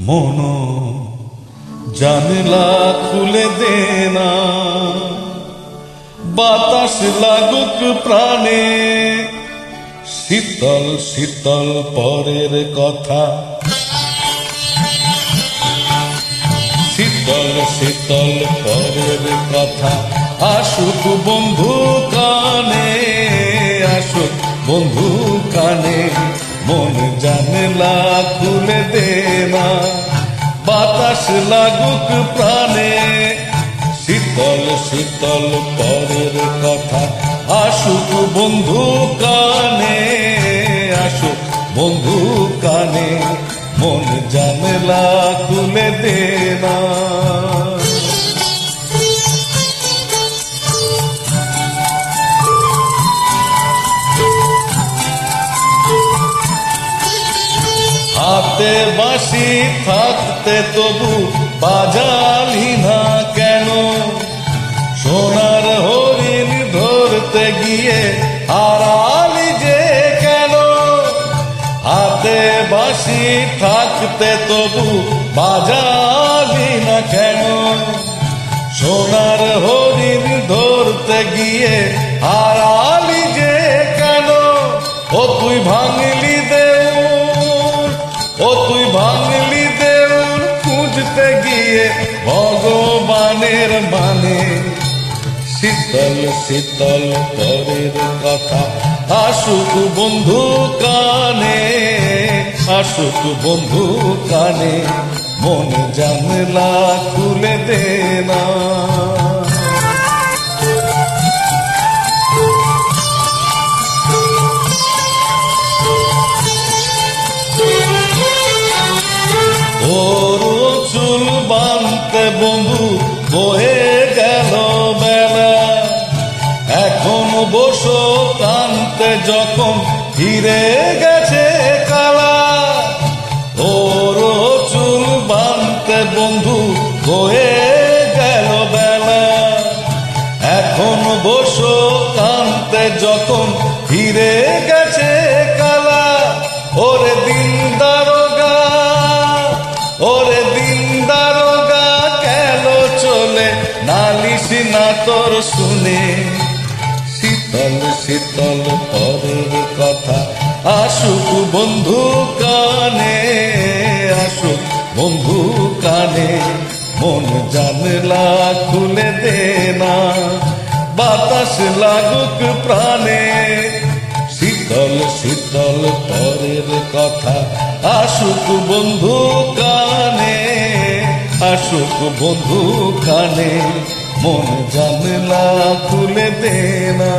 মন জানলা খুলে দে না, বাতাস লাগুক প্রাণে, শীতল শীতল পরের কথা, শীতল শীতল পরের কথা আসুক বন্ধু কানে, আসুক বন্ধু কানে। মন জানলা খুলে দে না, বাতাস লাগুক প্রাণে, শীতল শীতল পরের কথা আসুক বন্ধু কানে, আসুক বন্ধু কানে। মন জানলা খুলে দে না। হাতে বাঁশি থাকতে তবু বাজালি না কেন, সোনার হরিণ ধরতে গিয়ে হারালি যে কেন। হাতে বাঁশি থাকতে তবু বাজালি না কেন, সোনার হরিণ ধরতে গিয়ে হারালি যে কেন। ও তুই ভাঙলি দেউল, ও তুই ভাঙলি দেউল খুঁজতে গিয়ে ভগবানের মানে, শীতল শীতল পরের কথা আসুক বন্ধু কানে, আসুক বন্ধু কানে। মন জানলা খুলে দে না। ওর চুল বাঁধতে বন্ধু বয়ে গেল বেলা, এখন বসো কানতে যখন ফিরে গেছে কালা। ওর চুল বাঁধতে বন্ধু বয়ে গেল বেলা, এখন বসো কানতে যখন ফিরে গেছে কালা। ওরে দিন দারোগা, ওরে দিন দারোগা গেল চলে, নালিশ না তোর শুনে, শীতল শীতল পরের কথা আসুক বন্ধু কানে, আসুক বন্ধু কানে। মন জানলা খুলে দে না, বাতাস লাগুক প্রাণে, শীতল শীতল পরের কথা আসুক বন্ধু কানে, আসুক বন্ধু কানে। মন জানলা খুলে দে না।